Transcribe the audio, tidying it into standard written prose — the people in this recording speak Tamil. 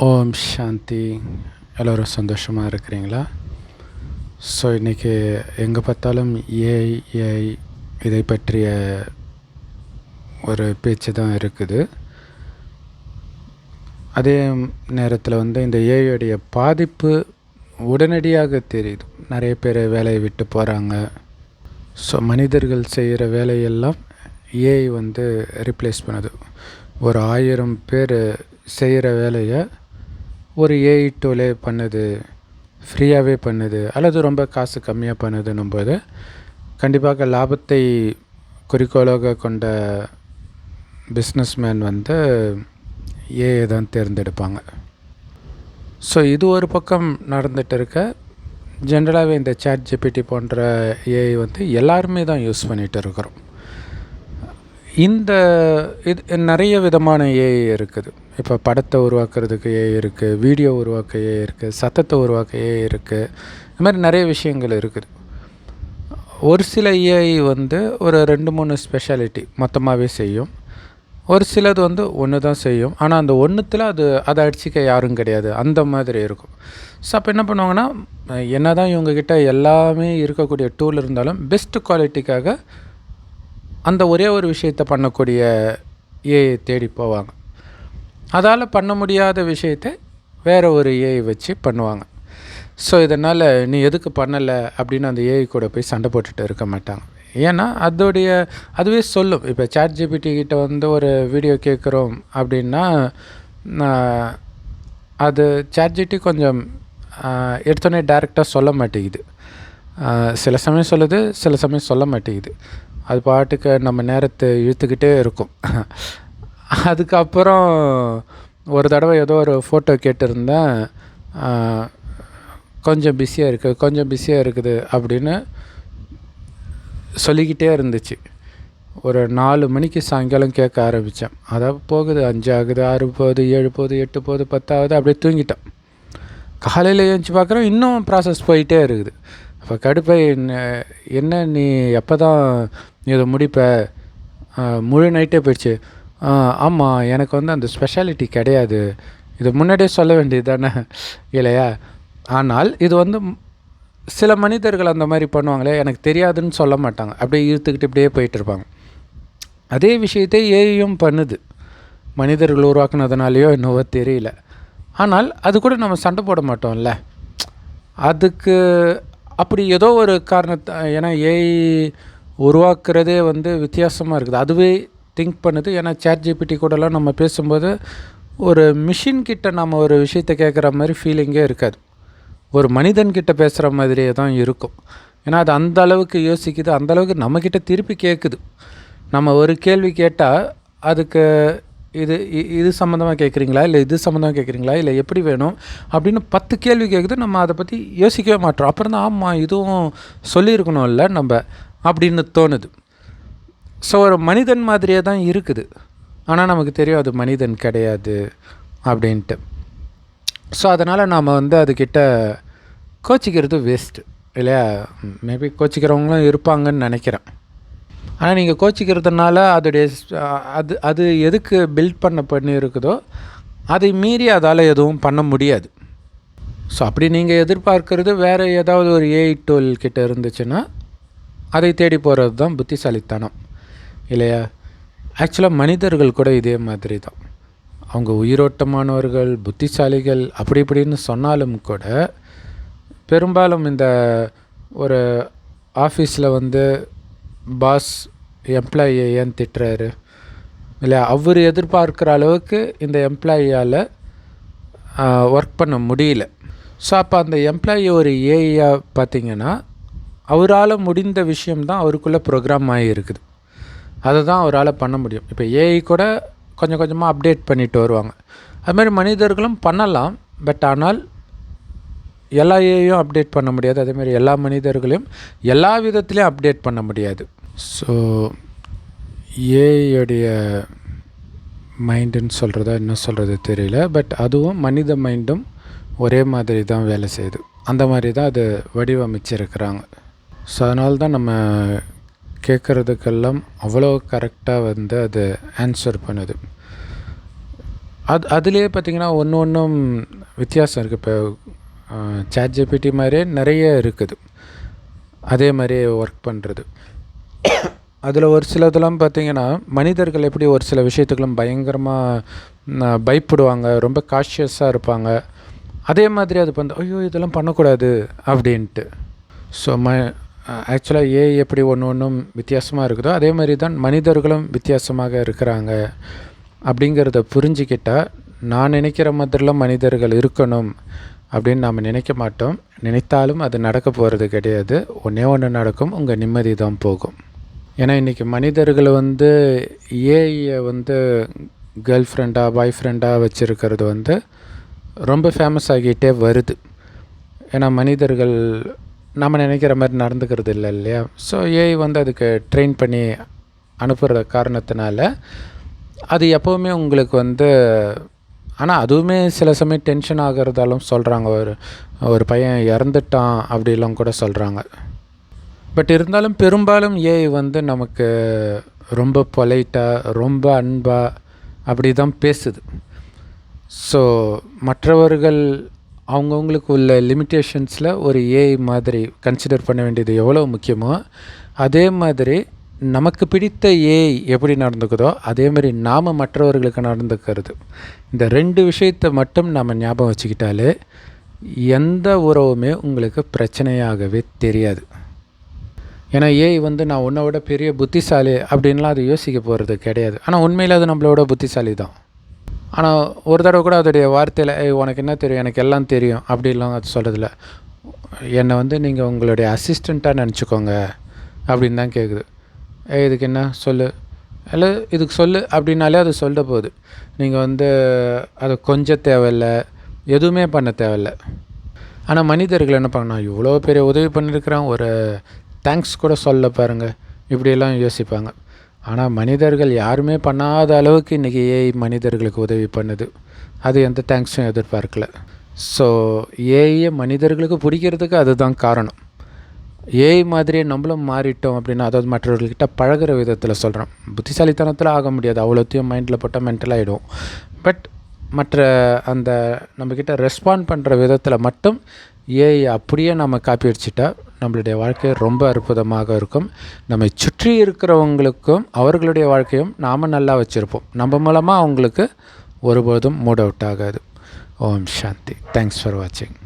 ஓம் சாந்தி. எல்லோரும் சந்தோஷமாக இருக்கிறீங்களா? ஸோ இன்றைக்கி எங்கே பார்த்தாலும் ஏஐ இதை பற்றிய ஒரு பேச்சு தான் இருக்குது. அதே நேரத்தில் இந்த ஏஐயுடைய பாதிப்பு உடனடியாக தெரியுது. நிறைய பேர் வேலையை விட்டு போகிறாங்க. ஸோ மனிதர்கள் செய்கிற வேலையெல்லாம் ஏஐ ரிப்ளேஸ் பண்ணுது. ஒரு 1000 பேர் செய்கிற வேலையை ஒரு ஏஐ டூலே பண்ணுது, ஃப்ரீயாகவே பண்ணுது, அல்லது ரொம்ப காசு கம்மியாக பண்ணுதுன்னும் போது கண்டிப்பாக லாபத்தை குறிக்கோளாக கொண்ட பிஸ்னஸ்மேன் ஏஐ தான் தேர்ந்தெடுப்பாங்க. ஸோ இது ஒரு பக்கம் நடந்துகிட்டு இருக்க. ஜென்ரலாகவே இந்த சாட் ஜிபிடி போன்ற ஏஐ எல்லாருமே தான் யூஸ் பண்ணிகிட்டு இருக்கிறோம். இது நிறைய விதமான ஏஐ இருக்குது. இப்போ படத்தை உருவாக்குறதுக்கு ஏஐ இருக்குது, வீடியோ உருவாக்க ஏஐ இருக்குது, சத்தத்தை உருவாக்க ஏஐ இருக்குது. இது மாதிரி நிறைய விஷயங்கள் இருக்குது. ஒரு சில ஏஐ ஒரு 2-3 ஸ்பெஷாலிட்டி மொத்தமாகவே செய்யும். ஒரு சிலது ஒன்று தான் செய்யும். ஆனால் அந்த ஒன்றுத்தில் அதை அடிச்சிக்க யாரும் கிடையாது, அந்த மாதிரி இருக்கும். ஸோ அப்போ என்ன பண்ணுவாங்கன்னா, என்ன தான் இவங்கக்கிட்ட எல்லாமே இருக்கக்கூடிய டூல் இருந்தாலும் பெஸ்ட்டு குவாலிட்டிக்காக அந்த ஒரே ஒரு விஷயத்தை பண்ணக்கூடிய ஏஐ தேடி போவாங்க. அதால் பண்ண முடியாத விஷயத்தை வேறு ஒரு ஏஐ வச்சு பண்ணுவாங்க. ஸோ இதனால் நீ எதுக்கு பண்ணலை அப்படின்னு அந்த ஏஐ கூட போய் சண்டை போட்டுட்டு இருக்க மாட்டாங்க. ஏன்னா அதுவே சொல்லும். இப்போ சாட் ஜிபிடி கிட்ட ஒரு வீடியோ கேட்குறோம் அப்படின்னா, அது சாட் ஜிபிடி கொஞ்சம் எடுத்தோடனே டைரெக்டாக சொல்ல மாட்டேங்குது. சில சமயம் சொல்லுது, சில சமயம் சொல்ல மாட்டேங்குது. அது பாட்டுக்கு நம்ம நேரத்தை இழுத்துக்கிட்டே இருக்கும். அதுக்கப்புறம் ஒரு தடவை ஏதோ ஒரு ஃபோட்டோ கேட்டிருந்தேன், கொஞ்சம் பிஸியாக இருக்குது அப்படின்னு சொல்லிக்கிட்டே இருந்துச்சு. ஒரு 4 மணிக்கு சாயங்காலம் கேட்க ஆரம்பித்தேன். அதாவது போகுது, 5 ஆகுது, 6 போகுது, 7 போகுது, 8 போகுது, 10 ஆகுது, அப்படியே தூங்கிட்டேன். காலையில் எழுந்துச்சி பார்க்குறோம், இன்னும் ப்ராசஸ் போயிட்டே இருக்குது. அப்போ கடுப்பாய், என்ன நீ எப்போ தான் இதை முடிப்ப? முழு நைட்டே போயிடுச்சு. ஆமாம், எனக்கு அந்த ஸ்பெஷாலிட்டி கிடையாது, இது முன்னாடியே சொல்ல வேண்டியது தானே இல்லையா? ஆனால் இது சில மனிதர்கள் அந்த மாதிரி பண்ணுவாங்களே, எனக்கு தெரியாதுன்னு சொல்ல மாட்டாங்க, அப்படியே இழுத்துக்கிட்டு இப்படியே போயிட்டுருப்பாங்க. அதே விஷயத்தை ஏஐயும் பண்ணுது, மனிதர்கள் உருவாக்குனதுனாலையோ என்னவோ தெரியல. ஆனால் அது கூட நம்ம சண்டை போட மாட்டோம்ல. அதுக்கு அப்படி ஏதோ ஒரு காரணத்தை, ஏன்னா ஏஐ உருவாக்குறதே வித்தியாசமாக இருக்குது. அதுவே திங்க் பண்ணுது. ஏன்னா சாட் ஜிபிடி கூடலாம் நம்ம பேசும்போது ஒரு மிஷின்கிட்ட நம்ம ஒரு விஷயத்தை கேட்குற மாதிரி ஃபீலிங்கே இருக்காது, ஒரு மனிதன்கிட்ட பேசுகிற மாதிரியே தான் இருக்கும். ஏன்னா அது அந்த அளவுக்கு யோசிக்குது, அந்தளவுக்கு நம்மக்கிட்ட திருப்பி கேட்குது. நம்ம ஒரு கேள்வி கேட்டால் அதுக்கு இது சம்மந்தமாக கேட்குறீங்களா, இல்லை இது சம்மந்தமாக கேட்குறீங்களா, இல்லை எப்படி வேணும் அப்படின்னு 10 கேள்வி கேட்குது. நம்ம அதை பற்றி யோசிக்கவே மாட்டோம். அப்புறம் தான் ஆமாம் இதுவும் சொல்லியிருக்கணும்ல நம்ம அப்படின்னு தோணுது. ஸோ ஒரு மனிதன் மாதிரியே தான் இருக்குது, ஆனால் நமக்கு தெரியும் அது மனிதன் கிடையாது அப்படின்ட்டு. ஸோ அதனால் நாம் அதுக்கிட்ட கோச்சிக்கிறது வேஸ்ட்டு இல்லையா? மேபி கோச்சிக்கிறவங்களும் இருப்பாங்கன்னு நினைக்கிறேன். ஆனால் நீங்கள் கோச்சிக்கிறதுனால அது எதுக்கு பில்ட் பண்ணியிருக்குதோ அதை மீறி அதால் எதுவும் பண்ண முடியாது. ஸோ அப்படி நீங்கள் எதிர்பார்க்கறது வேறு ஏதாவது ஒரு ஏஐ டூல் கிட்ட இருந்துச்சுன்னா அதை தேடி போகிறது தான் புத்திசாலித்தனம் இல்லையா? ஆக்சுவலாக மனிதர்கள் கூட இதே மாதிரி தான். அவங்க உயிரோட்டமானவர்கள், புத்திசாலிகள் அப்படி இப்படின்னு சொன்னாலும் கூட பெரும்பாலும் இந்த ஒரு ஆஃபீஸில் பாஸ் எம்ப்ளாயியை ஏன் திட்டுறாரு இல்லையா, அவர் எதிர்பார்க்குற அளவுக்கு இந்த எம்ப்ளாயியால் ஒர்க் பண்ண முடியல. ஸோ அப்போ அந்த எம்ப்ளாயி ஒரு ஏஐயாக பார்த்திங்கன்னா அவரால் முடிந்த விஷயம்தான் அவருக்குள்ளே ப்ரோக்ராம் ஆகி இருக்குது, அதை தான் அவரால் பண்ண முடியும். இப்போ ஏஐ கூட கொஞ்சம் கொஞ்சமாக அப்டேட் பண்ணிட்டு வருவாங்க. அதுமாதிரி மனிதர்களும் பண்ணலாம். பட் ஆனால் எல்லா ஏஐயும் அப்டேட் பண்ண முடியாது, அதேமாதிரி எல்லா மனிதர்களையும் எல்லா விதத்துலேயும் அப்டேட் பண்ண முடியாது. ஸோ ஏஐயோடைய மைண்டுன்னு சொல்கிறதா என்ன சொல்கிறது தெரியல. பட் அதுவும் மனித மைண்டும் ஒரே மாதிரி தான் வேலை செய்யுது, அந்த மாதிரி தான் அது வடிவமைச்சிருக்கிறாங்க. ஸோ அதனால தான் நம்ம கேட்குறதுக்கெல்லாம் அவ்வளோ கரெக்டாக அது ஆன்சர் பண்ணுது. அதுலேயே பார்த்திங்கன்னா ஒன்றும் வித்தியாசம் இருக்குது. இப்போ ChatGPT மாதிரியே நிறைய இருக்குது அதே மாதிரியே ஒர்க் பண்ணுறது. அதில் ஒரு சிலதெல்லாம் பார்த்திங்கன்னா மனிதர்கள் எப்படி ஒரு சில விஷயத்துக்கெல்லாம் பயங்கரமாக பயப்படுவாங்க, ரொம்ப காஷியஸாக இருப்பாங்க. அதே மாதிரி அது ஐயோ இதெல்லாம் பண்ணக்கூடாது அப்படின்ட்டு. ஸோ ஆக்சுவலாக ஏஐ எப்படி ஒன்றும் வித்தியாசமாக இருக்குதோ அதே மாதிரி தான் மனிதர்களும் வித்தியாசமாக இருக்கிறாங்க அப்படிங்கிறத புரிஞ்சிக்கிட்டால், நான் நினைக்கிற மாதிரிலாம் மனிதர்கள் இருக்கணும் அப்படின்னு நாம் நினைக்க மாட்டோம். நினைத்தாலும் அது நடக்க போகிறது கிடையாது. ஒன்றே ஒன்று நடக்கும், உங்கள் நிம்மதி தான் போகும். ஏன்னா இன்றைக்கி மனிதர்கள் ஏஐயை கேர்ள் ஃப்ரெண்டாக பாய் ஃப்ரெண்டாக வச்சுருக்கிறது ரொம்ப ஃபேமஸ் ஆகிட்டே வருது. ஏன்னா மனிதர்கள் நம்ம நினைக்கிற மாதிரி நடந்துக்கிறது இல்லை இல்லையா? ஸோ ஏஐ அதுக்கு ட்ரெயின் பண்ணி அனுப்புகிற காரணத்தினால அது எப்போவுமே உங்களுக்கு ஆனால் அதுவுமே சில சமயம் டென்ஷன் ஆகிறதாலும் சொல்கிறாங்க. ஒரு பையன் இறந்துட்டான் அப்படிலாம் கூட சொல்கிறாங்க. பட் இருந்தாலும் பெரும்பாலும் ஏஐ நமக்கு ரொம்ப பொலைட்டாக ரொம்ப அன்பாக அப்படி தான் பேசுது. ஸோ மற்றவர்கள் அவங்கவுங்களுக்கு உள்ள லிமிட்டேஷன்ஸில் ஒரு ஏஐ மாதிரி கன்சிடர் பண்ண வேண்டியது எவ்வளோ முக்கியமோ, அதே மாதிரி நமக்கு பிடித்த ஏஐ எப்படி நடந்துக்குதோ அதே மாதிரி நாம் மற்றவர்களுக்கு நடந்துக்கிறது. இந்த 2 விஷயத்தை மட்டும் நம்ம ஞாபகம் வச்சுக்கிட்டாலே எந்த உறவுமே உங்களுக்கு பிரச்சனையாகவே தெரியாது. ஏன்னா ஏஐ நான் உன்னை விட பெரிய புத்திசாலி அப்படின்லாம் அது யோசிக்க போகிறது கிடையாது. ஆனால் உண்மையில் அது நம்மளோட புத்திசாலி தான். ஆனால் ஒரு தடவை கூட அதோடைய வார்த்தையில் உனக்கு என்ன தெரியும், எனக்கு எல்லாம் தெரியும் அப்படின்லாம் அது சொல்கிறதில்ல. என்னை நீங்கள் உங்களுடைய அசிஸ்டண்ட்டாக நினச்சிக்கோங்க அப்படின்னு தான் கேட்குது. இதுக்கு என்ன சொல்லு, இல்லை இதுக்கு சொல்லு அப்படின்னாலே அது சொல்ல போகுது. நீங்கள் அதை கொஞ்சம் தேவையில்லை, எதுவுமே பண்ண தேவையில்லை. ஆனால் மனிதர்கள் என்ன பண்ணணும், இவ்வளோ பெரிய உதவி பண்ணியிருக்கிறான், ஒரு தேங்க்ஸ் கூட சொல்ல பாருங்கள், இப்படியெல்லாம் யோசிப்பாங்க. ஆனால் மனிதர்கள் யாருமே பண்ணாத அளவுக்கு இன்றைக்கி ஏஐ மனிதர்களுக்கு உதவி பண்ணுது. அது எந்த தேங்க்ஸும் எதிர்பார்க்கல. ஸோ ஏஐயை மனிதர்களுக்கு பிடிக்கிறதுக்கு அதுதான் காரணம். ஏஐ மாதிரியே நம்மளும் மாறிட்டோம் அப்படின்னா, அதாவது மற்றவர்கள்கிட்ட பழகிற விதத்தில் சொல்கிறோம். புத்திசாலித்தனத்தில் ஆக முடியாது, அவ்வளோத்தையும் மைண்டில் போட்டால் மென்டலாகிடும். பட் மற்ற அந்த நம்மக்கிட்ட ரெஸ்பாண்ட் பண்ணுற விதத்தில் மட்டும் ஏஐ அப்படியே நம்ம காப்பி அடிச்சிட்டா நம்மளுடைய வாழ்க்கை ரொம்ப அற்புதமாக இருக்கும். நம்மை சுற்றி இருக்கிறவங்களுக்கும் அவர்களுடைய வாழ்க்கையும் நாம் நல்லா வச்சுருப்போம். நம்ம மூலமாக அவங்களுக்கு ஒருபோதும் மூட் அவுட் ஆகாது. ஓம் சாந்தி. தேங்க்ஸ் ஃபார் வாட்சிங்.